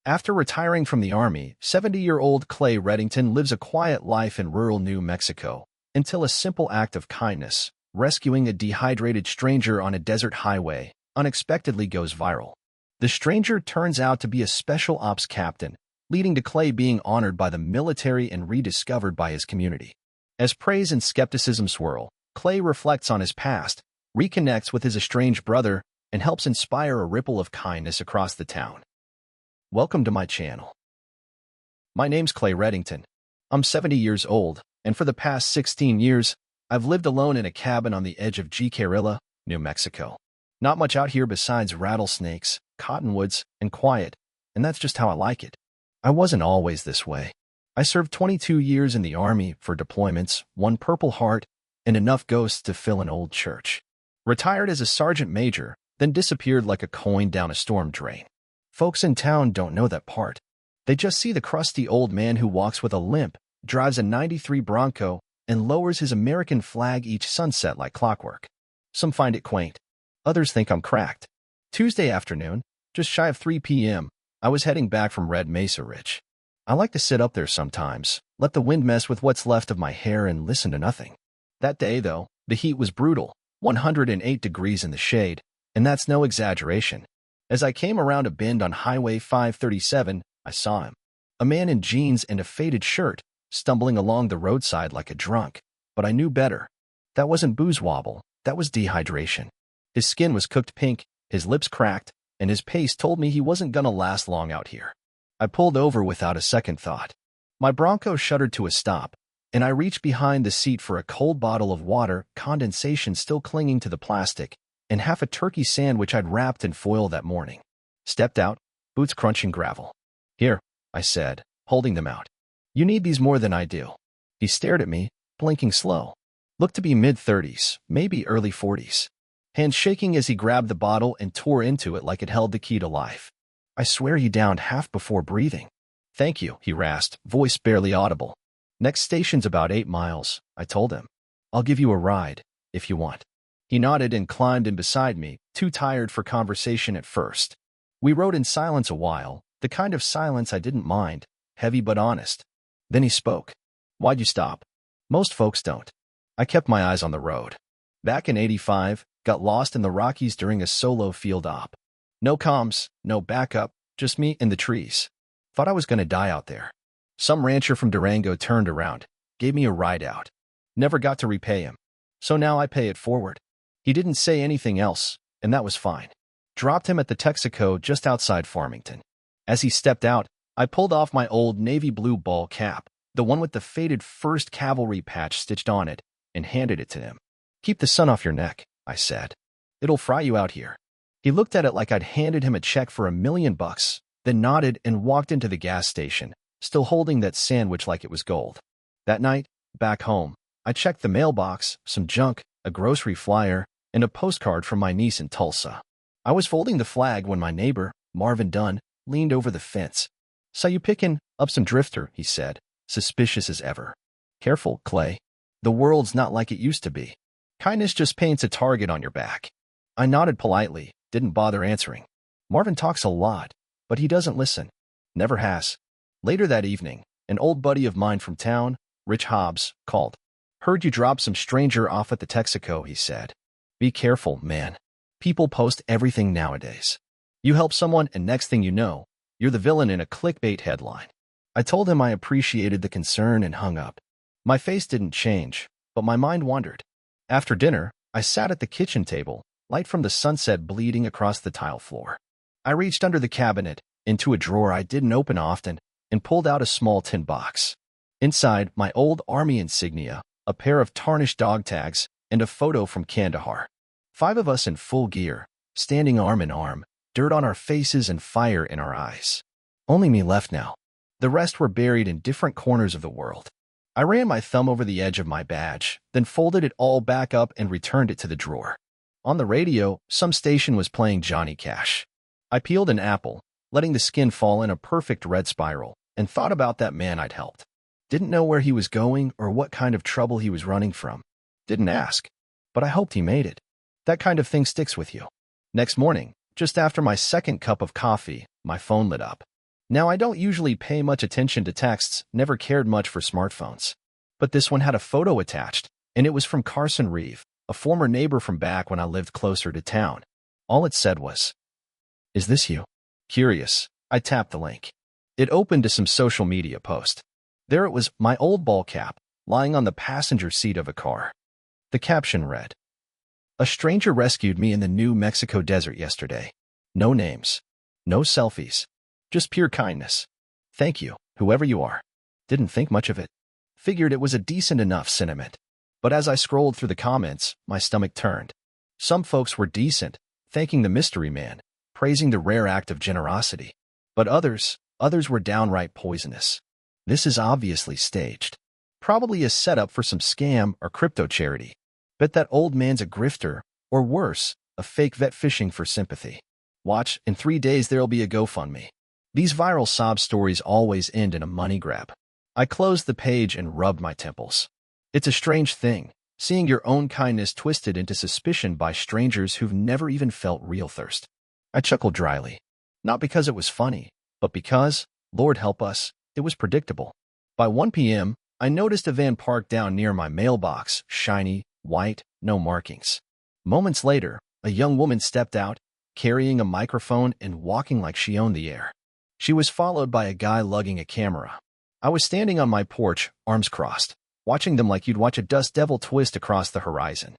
After retiring from the Army, 70-year-old Clay Reddington lives a quiet life in rural New Mexico until a simple act of kindness, rescuing a dehydrated stranger on a desert highway, unexpectedly goes viral. The stranger turns out to be a special ops captain, leading to Clay being honored by the military and rediscovered by his community. As praise and skepticism swirl, Clay reflects on his past, reconnects with his estranged brother, and helps inspire a ripple of kindness across the town. Welcome to my channel. My name's Clay Reddington. I'm 70 years old, and for the past 16 years, I've lived alone in a cabin on the edge of Guerrilla, New Mexico. Not much out here besides rattlesnakes, cottonwoods, and quiet, and that's just how I like it. I wasn't always this way. I served 22 years in the Army for deployments, one Purple Heart, and enough ghosts to fill an old church. Retired as a sergeant major, then disappeared like a coin down a storm drain. Folks in town don't know that part. They just see the crusty old man who walks with a limp, drives a '93 Bronco, and lowers his American flag each sunset like clockwork. Some find it quaint. Others think I'm cracked. Tuesday afternoon, just shy of 3 p.m., I was heading back from Red Mesa Ridge. I like to sit up there sometimes, let the wind mess with what's left of my hair and listen to nothing. That day, though, the heat was brutal, 108 degrees in the shade, and that's no exaggeration. As I came around a bend on Highway 537, I saw him. A man in jeans and a faded shirt, stumbling along the roadside like a drunk. But I knew better. That wasn't booze wobble, that was dehydration. His skin was cooked pink, his lips cracked, and his pace told me he wasn't gonna last long out here. I pulled over without a second thought. My Bronco shuddered to a stop, and I reached behind the seat for a cold bottle of water, condensation still clinging to the plastic, and half a turkey sandwich I'd wrapped in foil that morning. Stepped out, boots crunching gravel. "Here," I said, holding them out. "You need these more than I do." He stared at me, blinking slow. Looked to be mid-30s, maybe early 40s. Hands shaking as he grabbed the bottle and tore into it like it held the key to life. "I swear he downed half before breathing." "Thank you," he rasped, voice barely audible. "Next station's about 8 miles, I told him. "I'll give you a ride, if you want." He nodded and climbed in beside me, too tired for conversation at first. We rode in silence a while, the kind of silence I didn't mind, heavy but honest. Then he spoke. "Why'd you stop?" "Most folks don't." I kept my eyes on the road. Back in '85, got lost in the Rockies during a solo field op. No comms, no backup, just me and the trees. Thought I was gonna die out there. Some rancher from Durango turned around, gave me a ride out. Never got to repay him. So now I pay it forward. He didn't say anything else, and that was fine. Dropped him at the Texaco just outside Farmington. As he stepped out, I pulled off my old navy blue ball cap, the one with the faded 1st Cavalry patch stitched on it, and handed it to him. "Keep the sun off your neck," I said. "It'll fry you out here." He looked at it like I'd handed him a check for $1 million, then nodded and walked into the gas station, still holding that sandwich like it was gold. That night, back home, I checked the mailbox, some junk, a grocery flyer, and a postcard from my niece in Tulsa. I was folding the flag when my neighbor, Marvin Dunn, leaned over the fence. "Saw you picking up some drifter," he said, suspicious as ever. "Careful, Clay. The world's not like it used to be. Kindness just paints a target on your back." I nodded politely, didn't bother answering. Marvin talks a lot, but he doesn't listen. Never has. Later that evening, an old buddy of mine from town, Rich Hobbs, called. "Heard you dropped some stranger off at the Texaco," he said. "Be careful, man. People post everything nowadays. You help someone and next thing you know, you're the villain in a clickbait headline." I told him I appreciated the concern and hung up. My face didn't change, but my mind wandered. After dinner, I sat at the kitchen table, light from the sunset bleeding across the tile floor. I reached under the cabinet, into a drawer I didn't open often, and pulled out a small tin box. Inside, my old Army insignia, a pair of tarnished dog tags, and a photo from Kandahar. 5 of us in full gear, standing arm in arm, dirt on our faces and fire in our eyes. Only me left now. The rest were buried in different corners of the world. I ran my thumb over the edge of my badge, then folded it all back up and returned it to the drawer. On the radio, some station was playing Johnny Cash. I peeled an apple, letting the skin fall in a perfect red spiral, and thought about that man I'd helped. Didn't know where he was going or what kind of trouble he was running from. Didn't ask, but I hoped he made it. That kind of thing sticks with you. Next morning, just after my second cup of coffee, my phone lit up. Now, I don't usually pay much attention to texts, never cared much for smartphones. But this one had a photo attached, and it was from Carson Reeve, a former neighbor from back when I lived closer to town. All it said was, "Is this you?" Curious, I tapped the link. It opened to some social media post. There it was, my old ball cap, lying on the passenger seat of a car. The caption read, "A stranger rescued me in the New Mexico desert yesterday. No names. No selfies. Just pure kindness. Thank you, whoever you are." Didn't think much of it. Figured it was a decent enough sentiment. But as I scrolled through the comments, my stomach turned. Some folks were decent, thanking the mystery man, praising the rare act of generosity. But others were downright poisonous. This is obviously staged. Probably a setup for some scam or crypto charity. Bet that old man's a grifter, or worse, a fake vet fishing for sympathy. Watch, in 3 days there'll be a GoFundMe. These viral sob stories always end in a money grab. I closed the page and rubbed my temples. It's a strange thing, seeing your own kindness twisted into suspicion by strangers who've never even felt real thirst. I chuckled dryly. Not because it was funny, but because, Lord help us, it was predictable. By 1 p.m., I noticed a van parked down near my mailbox, shiny, white, no markings. Moments later, a young woman stepped out, carrying a microphone and walking like she owned the air. She was followed by a guy lugging a camera. I was standing on my porch, arms crossed, watching them like you'd watch a dust devil twist across the horizon.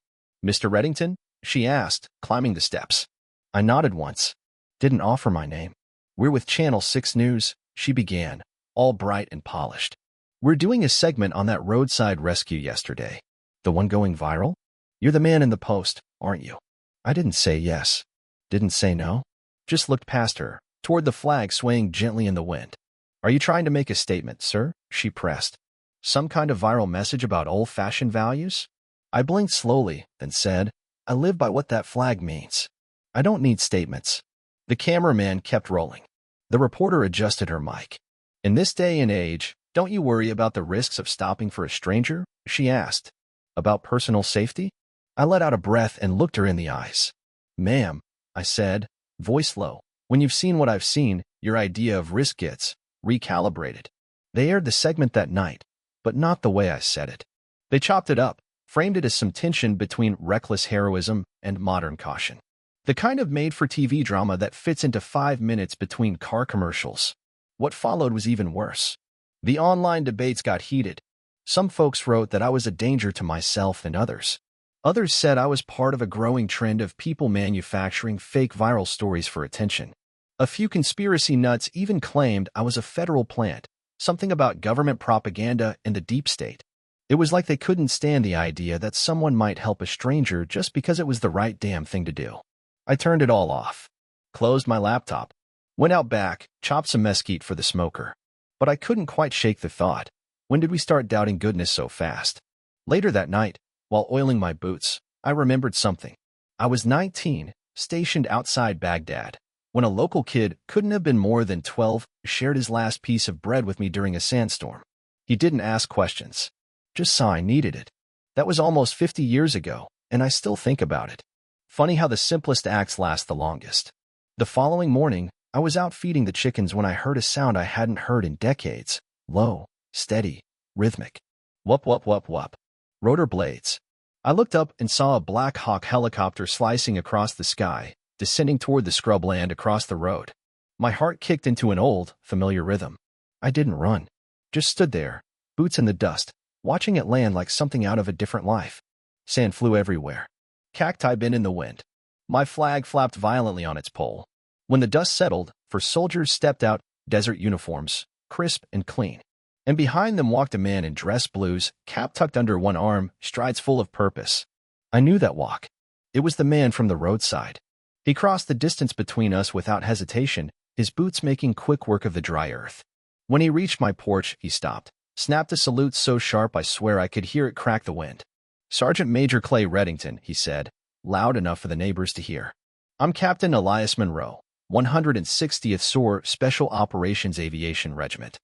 "Mr. Reddington?" she asked, climbing the steps. I nodded once. Didn't offer my name. "We're with Channel 6 News," she began, all bright and polished. "We're doing a segment on that roadside rescue yesterday. The one going viral? You're the man in the post, aren't you?" I didn't say yes. Didn't say no. Just looked past her, toward the flag swaying gently in the wind. "Are you trying to make a statement, sir?" she pressed. "Some kind of viral message about old-fashioned values?" I blinked slowly, then said, "I live by what that flag means. I don't need statements." The cameraman kept rolling. The reporter adjusted her mic. "In this day and age, don't you worry about the risks of stopping for a stranger?" she asked. "About personal safety?" I let out a breath and looked her in the eyes. "Ma'am," I said, voice low, "when you've seen what I've seen, your idea of risk gets recalibrated." They aired the segment that night, but not the way I said it. They chopped it up, framed it as some tension between reckless heroism and modern caution. The kind of made-for-TV drama that fits into 5 minutes between car commercials. What followed was even worse. The online debates got heated. Some folks wrote that I was a danger to myself and others. Others said I was part of a growing trend of people manufacturing fake viral stories for attention. A few conspiracy nuts even claimed I was a federal plant, something about government propaganda and the deep state. It was like they couldn't stand the idea that someone might help a stranger just because it was the right damn thing to do. I turned it all off, closed my laptop, went out back, chopped some mesquite for the smoker. But I couldn't quite shake the thought, when did we start doubting goodness so fast? Later that night, while oiling my boots, I remembered something. I was 19, stationed outside Baghdad, when a local kid, couldn't have been more than 12, shared his last piece of bread with me during a sandstorm. He didn't ask questions, just saw I needed it. That was almost 50 years ago, and I still think about it. Funny how the simplest acts last the longest. The following morning, I was out feeding the chickens when I heard a sound I hadn't heard in decades. Low, steady, rhythmic. Whoop, whoop, whoop, whoop. Rotor blades. I looked up and saw a Black Hawk helicopter slicing across the sky, descending toward the scrubland across the road. My heart kicked into an old, familiar rhythm. I didn't run. Just stood there, boots in the dust, watching it land like something out of a different life. Sand flew everywhere. Cacti bent in the wind. My flag flapped violently on its pole. When the dust settled, 4 soldiers stepped out, desert uniforms, crisp and clean. And behind them walked a man in dress blues, cap tucked under one arm, strides full of purpose. I knew that walk. It was the man from the roadside. He crossed the distance between us without hesitation, his boots making quick work of the dry earth. When he reached my porch, he stopped, snapped a salute so sharp I swear I could hear it crack the wind. "Sergeant Major Clay Reddington," he said, loud enough for the neighbors to hear. "I'm Captain Elias Monroe, 160th SOAR Special Operations Aviation Regiment."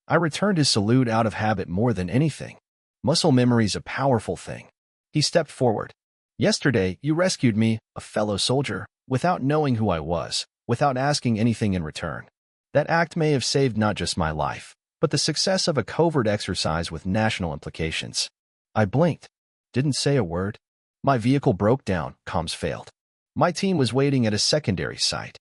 I returned his salute out of habit more than anything. Muscle memory's a powerful thing. He stepped forward. "Yesterday, you rescued me, a fellow soldier, without knowing who I was, without asking anything in return. That act may have saved not just my life, but the success of a covert exercise with national implications. I blinked. Didn't say a word. My vehicle broke down, comms failed. My team was waiting at a secondary site.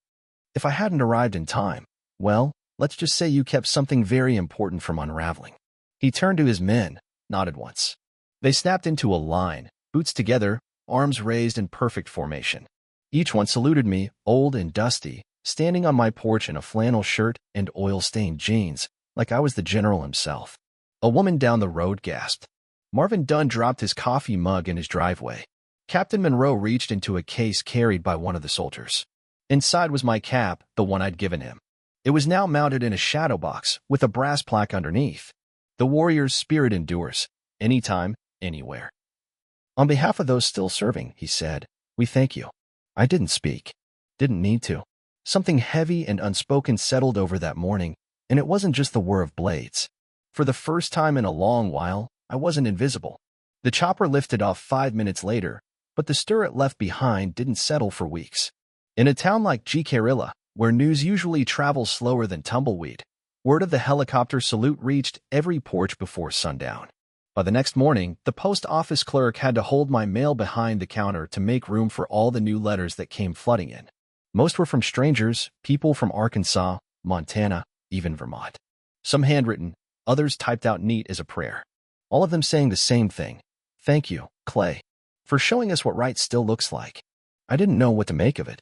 If I hadn't arrived in time, well, let's just say you kept something very important from unraveling. He turned to his men, nodded once. They snapped into a line, boots together, arms raised in perfect formation. Each one saluted me, old and dusty, standing on my porch in a flannel shirt and oil-stained jeans, like I was the general himself. A woman down the road gasped. Marvin Dunn dropped his coffee mug in his driveway. Captain Monroe reached into a case carried by one of the soldiers. Inside was my cap, the one I'd given him. It was now mounted in a shadow box with a brass plaque underneath. The warrior's spirit endures, anytime, anywhere. On behalf of those still serving, he said, we thank you. I didn't speak. Didn't need to. Something heavy and unspoken settled over that morning, and it wasn't just the whir of blades. For the first time in a long while, I wasn't invisible. The chopper lifted off 5 minutes later, but the stir it left behind didn't settle for weeks. In a town like Jicarilla, where news usually travels slower than tumbleweed, word of the helicopter salute reached every porch before sundown. By the next morning, the post office clerk had to hold my mail behind the counter to make room for all the new letters that came flooding in. Most were from strangers, people from Arkansas, Montana, even Vermont. Some handwritten, others typed out neat as a prayer. All of them saying the same thing. Thank you, Clay, for showing us what right still looks like. I didn't know what to make of it.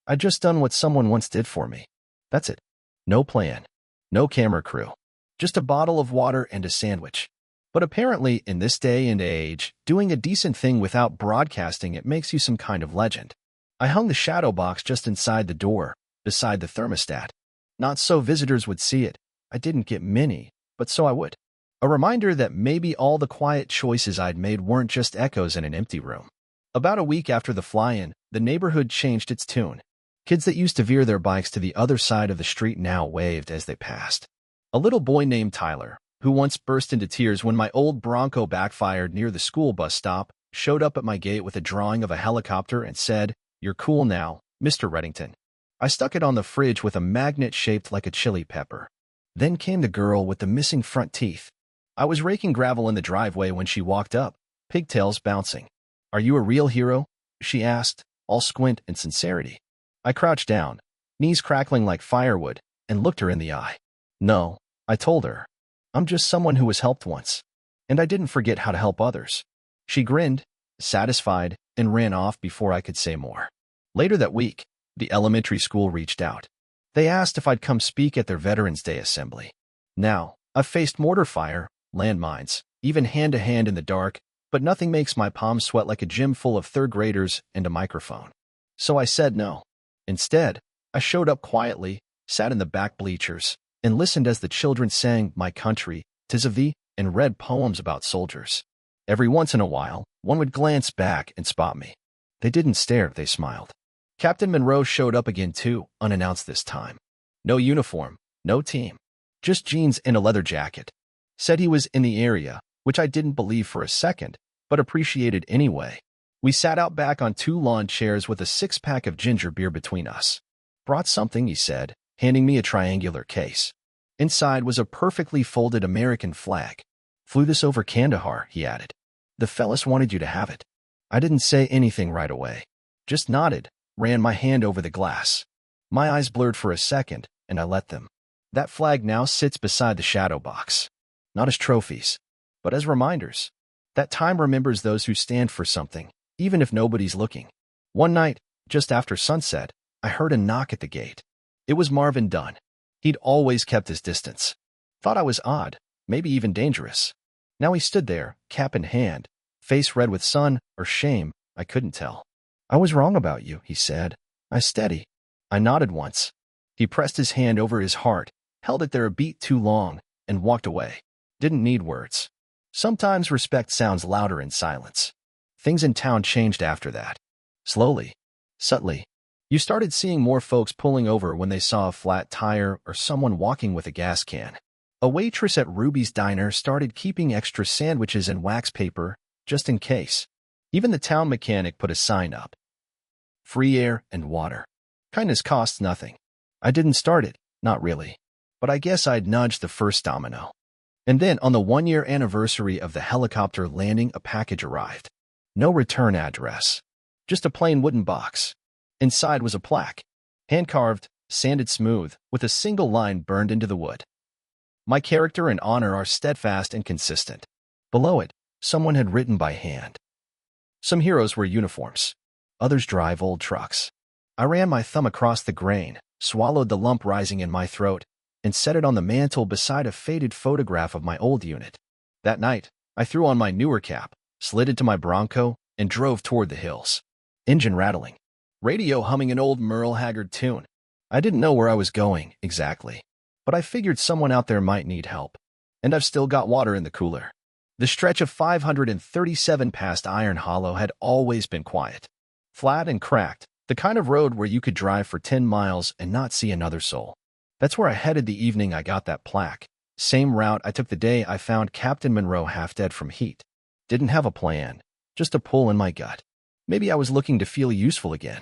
I'd just done what someone once did for me. That's it. No plan. No camera crew. Just a bottle of water and a sandwich. But apparently, in this day and age, doing a decent thing without broadcasting it makes you some kind of legend. I hung the shadow box just inside the door, beside the thermostat. Not so visitors would see it. I didn't get many, but so I would. A reminder that maybe all the quiet choices I'd made weren't just echoes in an empty room. About a week after the fly-in, the neighborhood changed its tune. Kids that used to veer their bikes to the other side of the street now waved as they passed. A little boy named Tyler, who once burst into tears when my old Bronco backfired near the school bus stop, showed up at my gate with a drawing of a helicopter and said, "You're cool now, Mr. Reddington." I stuck it on the fridge with a magnet shaped like a chili pepper. Then came the girl with the missing front teeth. I was raking gravel in the driveway when she walked up, pigtails bouncing. "Are you a real hero?" she asked, all squint and sincerity. I crouched down, knees crackling like firewood, and looked her in the eye. "No," I told her. "I'm just someone who was helped once. And I didn't forget how to help others." She grinned, satisfied, and ran off before I could say more. Later that week, the elementary school reached out. They asked if I'd come speak at their Veterans Day assembly. Now, I've faced mortar fire, landmines, even hand-to-hand in the dark, but nothing makes my palms sweat like a gym full of third graders and a microphone. So I said no. Instead, I showed up quietly, sat in the back bleachers, and listened as the children sang My Country, 'Tis of Thee, and read poems about soldiers. Every once in a while, one would glance back and spot me. They didn't stare, they smiled. Captain Monroe showed up again too, unannounced this time. No uniform, no team. Just jeans and a leather jacket. Said he was in the area, which I didn't believe for a second, but appreciated anyway. We sat out back on 2 lawn chairs with a 6-pack of ginger beer between us. "Brought something," he said, handing me a triangular case. Inside was a perfectly folded American flag. "Flew this over Kandahar," he added. "The fellas wanted you to have it." I didn't say anything right away. Just nodded, ran my hand over the glass. My eyes blurred for a second, and I let them. That flag now sits beside the shadow box. Not as trophies, but as reminders. That time remembers those who stand for something, even if nobody's looking. One night, just after sunset, I heard a knock at the gate. It was Marvin Dunn. He'd always kept his distance. Thought I was odd, maybe even dangerous. Now he stood there, cap in hand, face red with sun or shame, I couldn't tell. "I was wrong about you," he said. "I steady." I nodded once. He pressed his hand over his heart, held it there a beat too long, and walked away. Didn't need words. Sometimes respect sounds louder in silence. Things in town changed after that. Slowly, subtly. You started seeing more folks pulling over when they saw a flat tire or someone walking with a gas can. A waitress at Ruby's Diner started keeping extra sandwiches and wax paper, just in case. Even the town mechanic put a sign up. Free air and water. Kindness costs nothing. I didn't start it. Not really. But I guess I'd nudged the first domino. And then, on the 1-year anniversary of the helicopter landing, a package arrived. No return address. Just a plain wooden box. Inside was a plaque. Hand-carved, sanded smooth, with a single line burned into the wood. My character and honor are steadfast and consistent. Below it, someone had written by hand. Some heroes wear uniforms. Others drive old trucks. I ran my thumb across the grain, swallowed the lump rising in my throat, and set it on the mantel beside a faded photograph of my old unit. That night, I threw on my newer cap, slid into my Bronco, and drove toward the hills. Engine rattling. Radio humming an old Merle Haggard tune. I didn't know where I was going, exactly. But I figured someone out there might need help. And I've still got water in the cooler. The stretch of 537 past Iron Hollow had always been quiet. Flat and cracked, the kind of road where you could drive for 10 miles and not see another soul. That's where I headed the evening I got that plaque. Same route I took the day I found Captain Monroe half dead from heat. Didn't have a plan, just a pull in my gut. Maybe I was looking to feel useful again.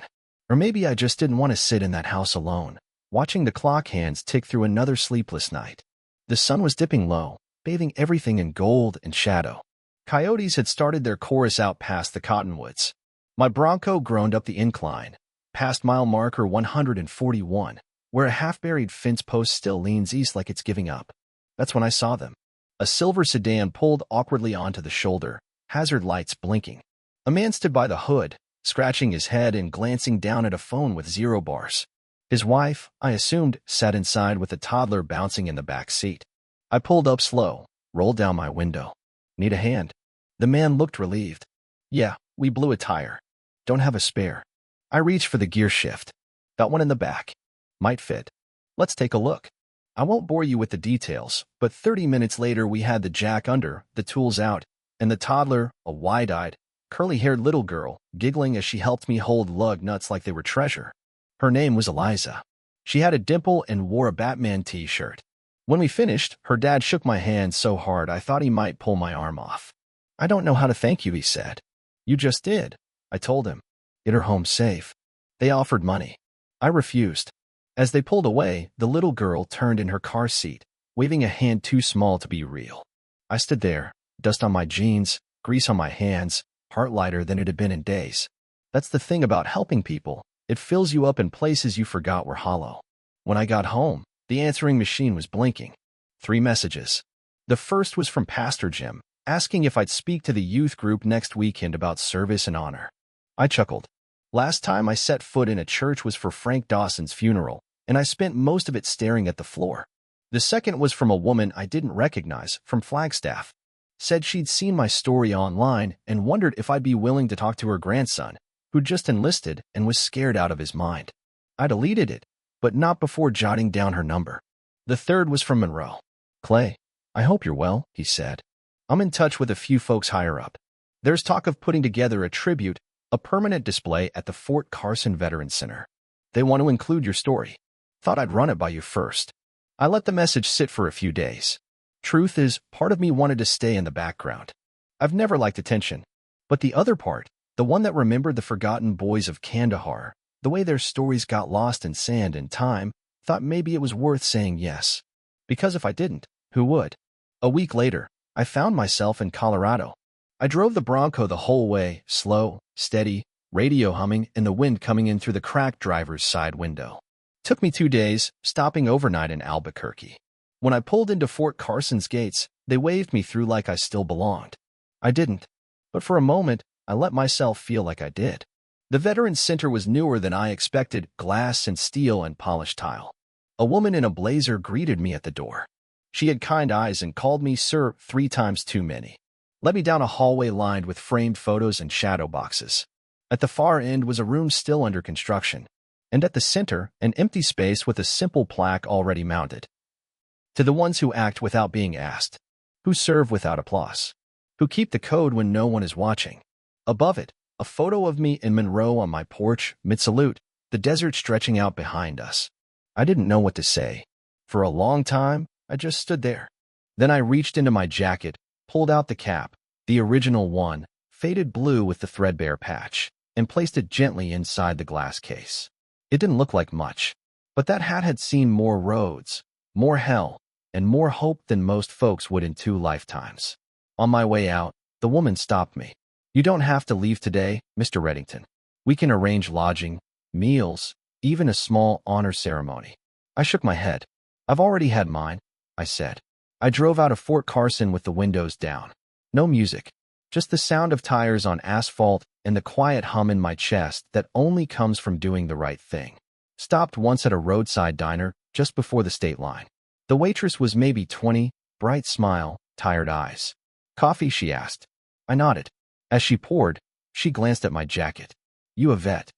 Or maybe I just didn't want to sit in that house alone, watching the clock hands tick through another sleepless night. The sun was dipping low, bathing everything in gold and shadow. Coyotes had started their chorus out past the cottonwoods. My Bronco groaned up the incline, past mile marker 141, where a half-buried fence post still leans east like it's giving up. That's when I saw them. A silver sedan pulled awkwardly onto the shoulder, hazard lights blinking. A man stood by the hood, scratching his head and glancing down at a phone with 0 bars. His wife, I assumed, sat inside with a toddler bouncing in the back seat. I pulled up slow, rolled down my window. Need a hand? The man looked relieved. Yeah, we blew a tire. Don't have a spare. I reached for the gear shift. Got one in the back. Might fit. Let's take a look. I won't bore you with the details, but 30 minutes later we had the jack under, the tools out, and the toddler, a wide-eyed, curly-haired little girl, giggling as she helped me hold lug nuts like they were treasure. Her name was Eliza. She had a dimple and wore a Batman t-shirt. When we finished, her dad shook my hand so hard I thought he might pull my arm off. I don't know how to thank you, he said. You just did, I told him. Get her home safe. They offered money. I refused. As they pulled away, the little girl turned in her car seat, waving a hand too small to be real. I stood there, dust on my jeans, grease on my hands, heart lighter than it had been in days. That's the thing about helping people. It fills you up in places you forgot were hollow. When I got home, the answering machine was blinking. 3 messages. The first was from Pastor Jim, asking if I'd speak to the youth group next weekend about service and honor. I chuckled. Last time I set foot in a church was for Frank Dawson's funeral, and I spent most of it staring at the floor. The second was from a woman I didn't recognize, from Flagstaff. Said she'd seen my story online and wondered if I'd be willing to talk to her grandson, who'd just enlisted and was scared out of his mind. I deleted it, but not before jotting down her number. The third was from Monroe. Clay, I hope you're well, he said. I'm in touch with a few folks higher up. There's talk of putting together a tribute, a permanent display at the Fort Carson Veterans Center. They want to include your story. Thought I'd run it by you first. I let the message sit for a few days. Truth is, part of me wanted to stay in the background. I've never liked attention. But the other part, the one that remembered the forgotten boys of Kandahar, the way their stories got lost in sand and time, thought maybe it was worth saying yes. Because if I didn't, who would? A week later, I found myself in Colorado. I drove the Bronco the whole way, slow, steady, radio humming, and the wind coming in through the cracked driver's side window. Took me 2 days, stopping overnight in Albuquerque. When I pulled into Fort Carson's gates, they waved me through like I still belonged. I didn't. But for a moment, I let myself feel like I did. The Veterans Center was newer than I expected, glass and steel and polished tile. A woman in a blazer greeted me at the door. She had kind eyes and called me sir 3 times too many. Led me down a hallway lined with framed photos and shadow boxes. At the far end was a room still under construction, and at the center, an empty space with a simple plaque already mounted. To the ones who act without being asked, who serve without applause, who keep the code when no one is watching. Above it, a photo of me and Monroe on my porch, mid-salute, the desert stretching out behind us. I didn't know what to say. For a long time, I just stood there. Then I reached into my jacket, pulled out the cap, the original one, faded blue with the threadbare patch, and placed it gently inside the glass case. It didn't look like much. But that hat had seen more roads, more hell, and more hope than most folks would in 2 lifetimes. On my way out, the woman stopped me. "You don't have to leave today, Mr. Reddington. We can arrange lodging, meals, even a small honor ceremony." I shook my head. "I've already had mine," I said. I drove out of Fort Carson with the windows down. No music, just the sound of tires on asphalt and the quiet hum in my chest that only comes from doing the right thing. Stopped once at a roadside diner just before the state line. The waitress was maybe 20, bright smile, tired eyes. "Coffee?" she asked. I nodded. As she poured, she glanced at my jacket. "You a vet?"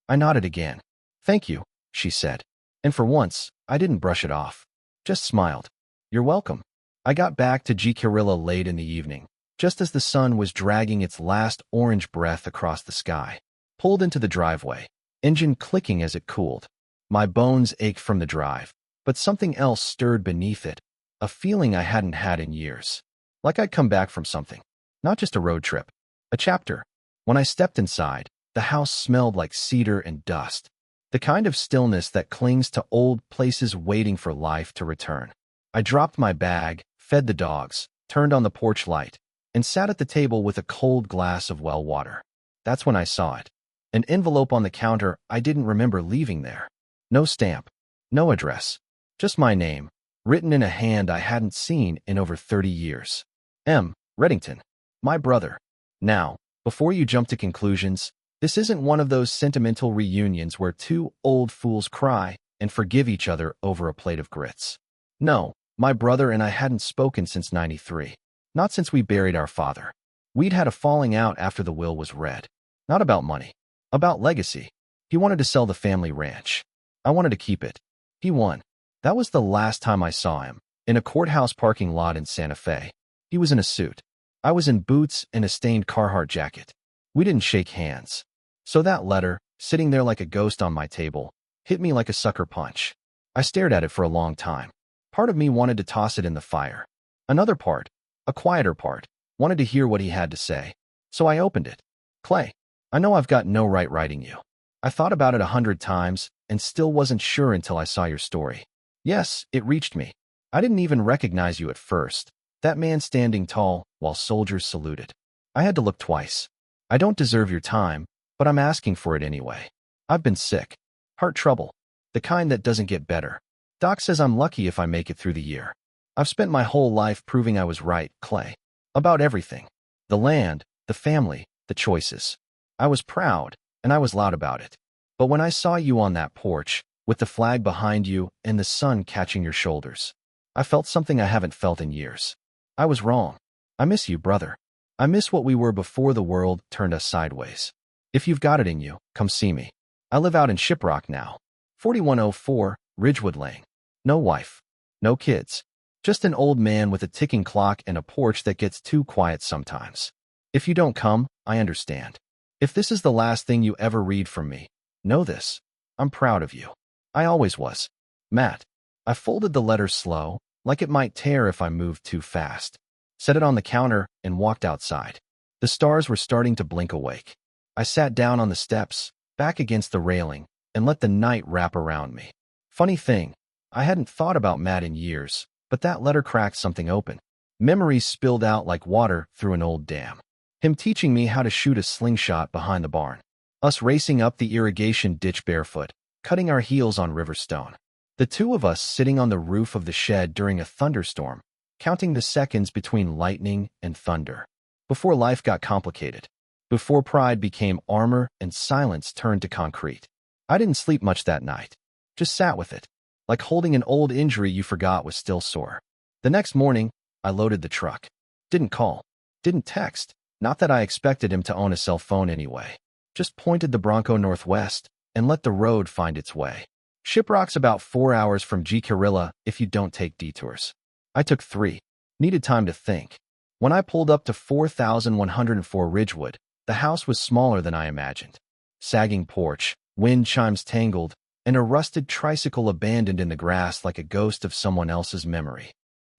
I nodded again. "Thank you," she said. And for once, I didn't brush it off. Just smiled. "You're welcome." I got back to Jicarilla late in the evening, just as the sun was dragging its last orange breath across the sky. Pulled into the driveway, engine clicking as it cooled. My bones ached from the drive, but something else stirred beneath it, a feeling I hadn't had in years. Like I'd come back from something. Not just a road trip. A chapter. When I stepped inside, the house smelled like cedar and dust. The kind of stillness that clings to old places waiting for life to return. I dropped my bag, fed the dogs, turned on the porch light, and sat at the table with a cold glass of well water. That's when I saw it. An envelope on the counter I didn't remember leaving there. No stamp. No address. Just my name, written in a hand I hadn't seen in over 30 years. M. Reddington. My brother. Now, before you jump to conclusions, this isn't one of those sentimental reunions where two old fools cry and forgive each other over a plate of grits. No, my brother and I hadn't spoken since '93. Not since we buried our father. We'd had a falling out after the will was read. Not about money. About legacy. He wanted to sell the family ranch. I wanted to keep it. He won. That was the last time I saw him, in a courthouse parking lot in Santa Fe. He was in a suit. I was in boots and a stained Carhartt jacket. We didn't shake hands. So that letter, sitting there like a ghost on my table, hit me like a sucker punch. I stared at it for a long time. Part of me wanted to toss it in the fire. Another part, a quieter part, wanted to hear what he had to say. So I opened it. "Clay, I know I've got no right writing you. I thought about it 100 times and still wasn't sure until I saw your story. Yes, it reached me. I didn't even recognize you at first. That man standing tall while soldiers saluted. I had to look twice. I don't deserve your time, but I'm asking for it anyway. I've been sick. Heart trouble. The kind that doesn't get better. Doc says I'm lucky if I make it through the year. I've spent my whole life proving I was right, Clay. About everything. The land, the family, the choices. I was proud, and I was loud about it. But when I saw you on that porch, with the flag behind you and the sun catching your shoulders, I felt something I haven't felt in years. I was wrong. I miss you, brother. I miss what we were before the world turned us sideways. If you've got it in you, come see me. I live out in Shiprock now. 4104, Ridgewood Lane. No wife. No kids. Just an old man with a ticking clock and a porch that gets too quiet sometimes. If you don't come, I understand. If this is the last thing you ever read from me, know this. I'm proud of you. I always was. Matt. I folded the letter slow, like it might tear if I moved too fast. Set it on the counter and walked outside. The stars were starting to blink awake. I sat down on the steps, back against the railing, and let the night wrap around me. Funny thing, I hadn't thought about Matt in years, but that letter cracked something open. Memories spilled out like water through an old dam. Him teaching me how to shoot a slingshot behind the barn. Us racing up the irrigation ditch barefoot, cutting our heels on river stone. The two of us sitting on the roof of the shed during a thunderstorm, counting the seconds between lightning and thunder. Before life got complicated. Before pride became armor and silence turned to concrete. I didn't sleep much that night. Just sat with it. Like holding an old injury you forgot was still sore. The next morning, I loaded the truck. Didn't call. Didn't text. Not that I expected him to own a cell phone anyway. Just pointed the Bronco northwest and let the road find its way. Shiprock's about 4 hours from Jicarilla if you don't take detours. I took 3. Needed time to think. When I pulled up to 4104 Ridgewood, the house was smaller than I imagined. Sagging porch, wind chimes tangled, and a rusted tricycle abandoned in the grass like a ghost of someone else's memory.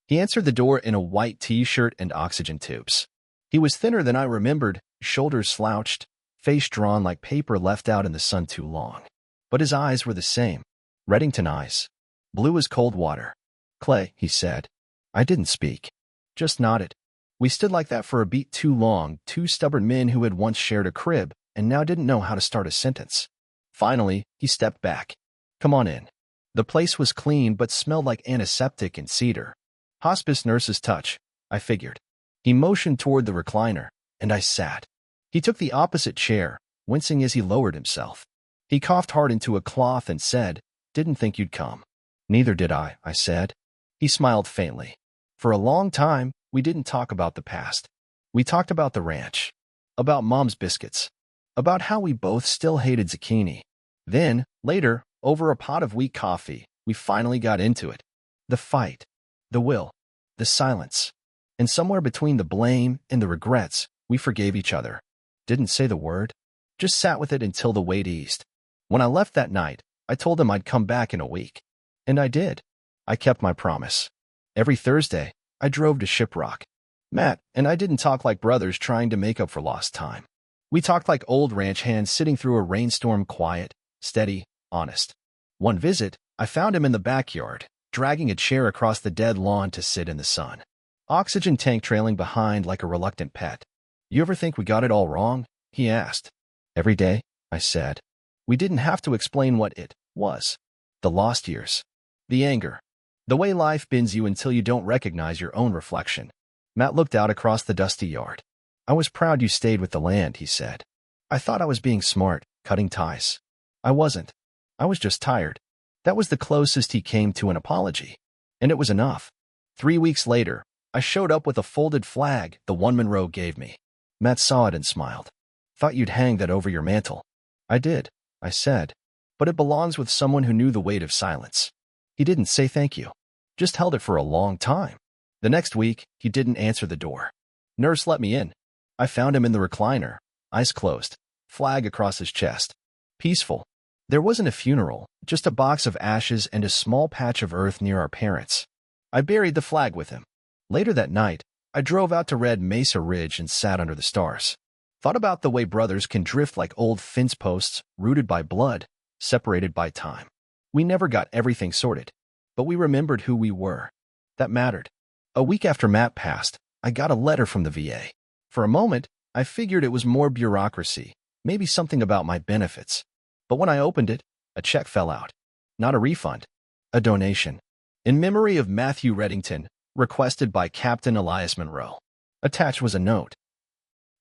He answered the door in a white t-shirt and oxygen tubes. He was thinner than I remembered, shoulders slouched, face drawn like paper left out in the sun too long. But his eyes were the same. Reddington eyes. Blue as cold water. Clay, he said. I didn't speak. Just nodded. We stood like that for a beat too long, two stubborn men who had once shared a crib and now didn't know how to start a sentence. Finally, he stepped back. Come on in. The place was clean but smelled like antiseptic and cedar. Hospice nurse's touch, I figured. He motioned toward the recliner, and I sat. He took the opposite chair, wincing as he lowered himself. He coughed hard into a cloth and said, Didn't think you'd come. Neither did I said. He smiled faintly. For a long time, we didn't talk about the past. We talked about the ranch, about Mom's biscuits, about how we both still hated zucchini. Then, later, over a pot of weak coffee, we finally got into it. The fight, the will, the silence. And somewhere between the blame and the regrets, we forgave each other. Didn't say the word. Just sat with it until the weight eased. When I left that night, I told him I'd come back in a week. And I did. I kept my promise. Every Thursday, I drove to Shiprock. Matt and I didn't talk like brothers trying to make up for lost time. We talked like old ranch hands sitting through a rainstorm, quiet, steady, honest. One visit, I found him in the backyard, dragging a chair across the dead lawn to sit in the sun. Oxygen tank trailing behind like a reluctant pet. You ever think we got it all wrong? He asked. Every day, I said. We didn't have to explain what it was. The lost years. The anger. The way life bends you until you don't recognize your own reflection. Matt looked out across the dusty yard. I was proud you stayed with the land, he said. I thought I was being smart, cutting ties. I wasn't. I was just tired. That was the closest he came to an apology. And it was enough. 3 weeks later, I showed up with a folded flag, the one Monroe gave me. Matt saw it and smiled. Thought you'd hang that over your mantle. I did, I said. But it belongs with someone who knew the weight of silence. He didn't say thank you. Just held it for a long time. The next week, he didn't answer the door. Nurse let me in. I found him in the recliner, eyes closed, flag across his chest. Peaceful. There wasn't a funeral, just a box of ashes and a small patch of earth near our parents. I buried the flag with him. Later that night, I drove out to Red Mesa Ridge and sat under the stars. Thought about the way brothers can drift like old fence posts, rooted by blood, separated by time. We never got everything sorted, but we remembered who we were. That mattered. A week after Matt passed, I got a letter from the VA. For a moment, I figured it was more bureaucracy, maybe something about my benefits. But when I opened it, a check fell out. Not a refund, a donation. In memory of Matthew Reddington, requested by Captain Elias Monroe. Attached was a note.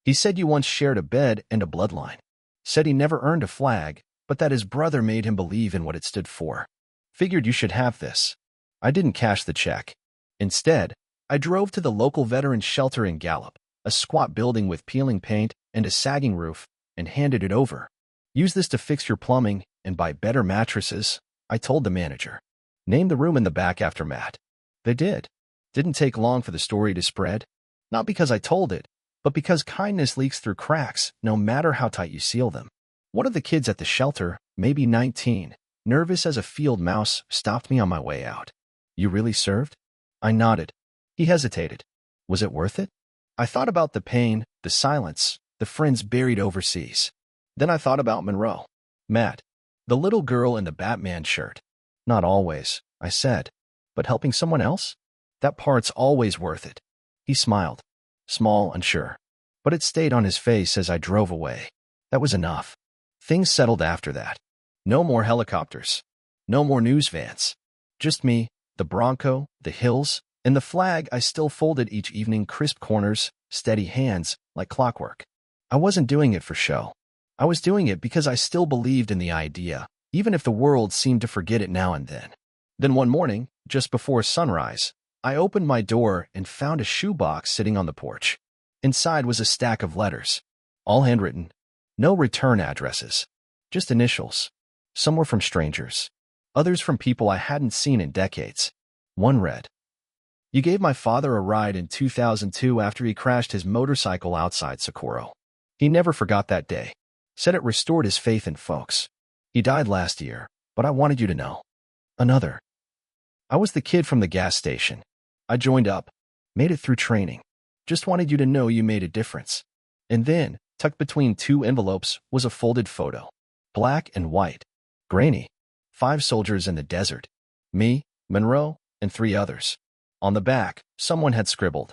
He said you once shared a bed and a bloodline. Said he never earned a flag, but that his brother made him believe in what it stood for. Figured you should have this. I didn't cash the check. Instead, I drove to the local veterans shelter in Gallup, a squat building with peeling paint and a sagging roof, and handed it over. Use this to fix your plumbing and buy better mattresses, I told the manager. Name the room in the back after Matt. They did. Didn't take long for the story to spread. Not because I told it, but because kindness leaks through cracks, no matter how tight you seal them. One of the kids at the shelter, maybe 19, nervous as a field mouse, stopped me on my way out. You really served? I nodded. He hesitated. Was it worth it? I thought about the pain, the silence, the friends buried overseas. Then I thought about Monroe. Matt. The little girl in the Batman shirt. Not always, I said. But helping someone else? That part's always worth it. He smiled. Small, unsure. But it stayed on his face as I drove away. That was enough. Things settled after that. No more helicopters. No more news vans. Just me, the Bronco, the hills, and the flag I still folded each evening, crisp corners, steady hands, like clockwork. I wasn't doing it for show. I was doing it because I still believed in the idea, even if the world seemed to forget it now and then. Then one morning, just before sunrise, I opened my door and found a shoebox sitting on the porch. Inside was a stack of letters, all handwritten. No return addresses, just initials. Some were from strangers, others from people I hadn't seen in decades. One read, You gave my father a ride in 2002 after he crashed his motorcycle outside Socorro. He never forgot that day. Said it restored his faith in folks. He died last year, but I wanted you to know. Another. I was the kid from the gas station. I joined up, made it through training. Just wanted you to know you made a difference. And then, tucked between two envelopes, was a folded photo. Black and white. Grainy. 5 soldiers in the desert. Me, Monroe, and 3 others. On the back, someone had scribbled,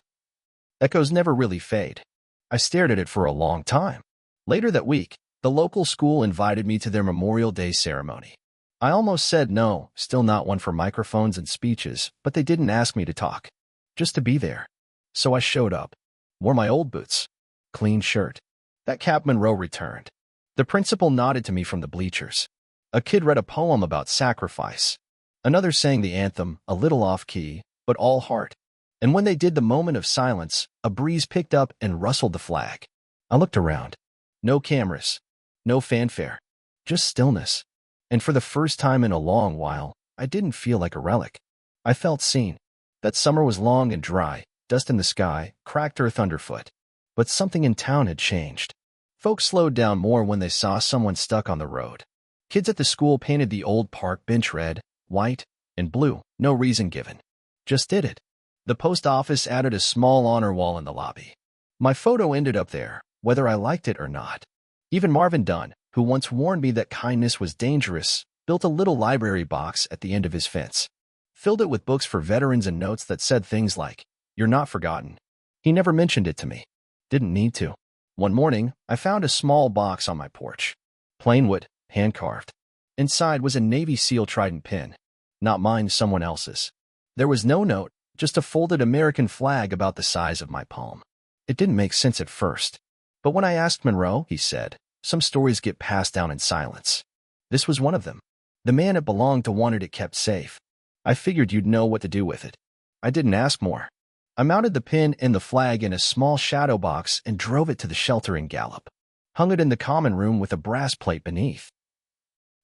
"Echoes never really fade." I stared at it for a long time. Later that week, the local school invited me to their Memorial Day ceremony. I almost said no, still not one for microphones and speeches, but they didn't ask me to talk, just to be there. So I showed up, wore my old boots, clean shirt. That cap Monroe returned. The principal nodded to me from the bleachers. A kid read a poem about sacrifice. Another sang the anthem, a little off-key, but all heart. And when they did the moment of silence, a breeze picked up and rustled the flag. I looked around. No cameras, no fanfare, just stillness. And for the first time in a long while, I didn't feel like a relic. I felt seen. That summer was long and dry, dust in the sky, cracked earth underfoot. But something in town had changed. Folks slowed down more when they saw someone stuck on the road. Kids at the school painted the old park bench red, white, and blue, no reason given. Just did it. The post office added a small honor wall in the lobby. My photo ended up there, whether I liked it or not. Even Marvin Dunn, who once warned me that kindness was dangerous, built a little library box at the end of his fence. Filled it with books for veterans and notes that said things like, "You're not forgotten." He never mentioned it to me. Didn't need to. One morning, I found a small box on my porch. Plain wood, hand-carved. Inside was a Navy SEAL trident pin. Not mine, someone else's. There was no note, just a folded American flag about the size of my palm. It didn't make sense at first. But when I asked Monroe, he said, "Some stories get passed down in silence." This was one of them. The man it belonged to wanted it kept safe. I figured you'd know what to do with it. I didn't ask more. I mounted the pin and the flag in a small shadow box and drove it to the shelter in Gallup. Hung it in the common room with a brass plate beneath.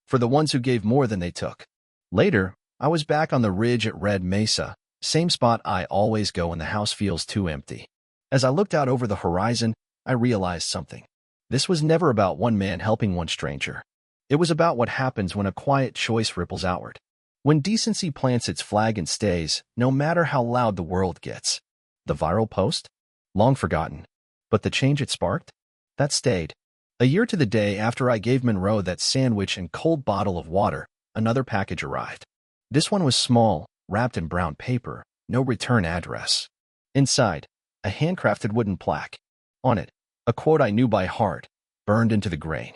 For the ones who gave more than they took. Later, I was back on the ridge at Red Mesa, same spot I always go when the house feels too empty. As I looked out over the horizon, I realized something. This was never about one man helping one stranger. It was about what happens when a quiet choice ripples outward. When decency plants its flag and stays, no matter how loud the world gets. The viral post? Long forgotten. But the change it sparked? That stayed. A year to the day after I gave Monroe that sandwich and cold bottle of water, another package arrived. This one was small, wrapped in brown paper, no return address. Inside, a handcrafted wooden plaque. On it, a quote I knew by heart, burned into the grain.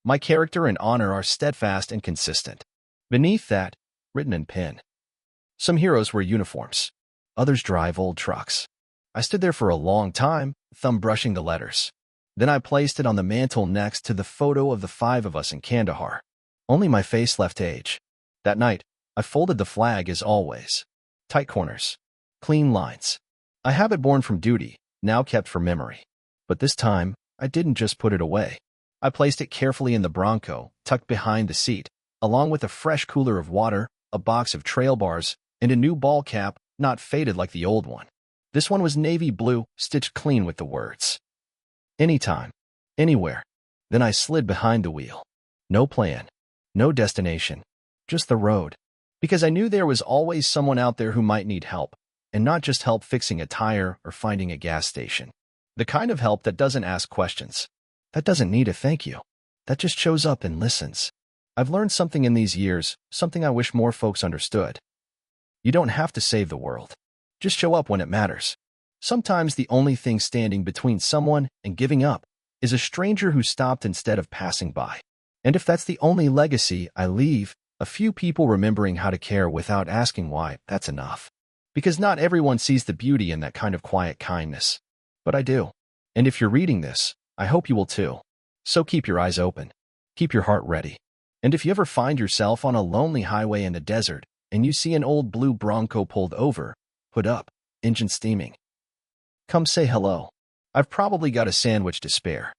"My character and honor are steadfast and consistent." Beneath that, written in pen. Some heroes wear uniforms. Others drive old trucks. I stood there for a long time, thumb brushing the letters. Then I placed it on the mantel next to the photo of the 5 of us in Kandahar. Only my face left age. That night, I folded the flag as always. Tight corners. Clean lines. A habit born from duty, now kept for memory. But this time, I didn't just put it away. I placed it carefully in the Bronco, tucked behind the seat, along with a fresh cooler of water, a box of trail bars, and a new ball cap, not faded like the old one. This one was navy blue, stitched clean with the words, "Anytime, anywhere." Then I slid behind the wheel. No plan, no destination, just the road. Because I knew there was always someone out there who might need help, and not just help fixing a tire or finding a gas station. The kind of help that doesn't ask questions. That doesn't need a thank you. That just shows up and listens. I've learned something in these years, something I wish more folks understood. You don't have to save the world. Just show up when it matters. Sometimes the only thing standing between someone and giving up is a stranger who stopped instead of passing by. And if that's the only legacy I leave, a few people remembering how to care without asking why, that's enough. Because not everyone sees the beauty in that kind of quiet kindness. But I do. And if you're reading this, I hope you will too. So keep your eyes open. Keep your heart ready. And if you ever find yourself on a lonely highway in the desert and you see an old blue Bronco pulled over, hood up, engine steaming, come say hello. I've probably got a sandwich to spare.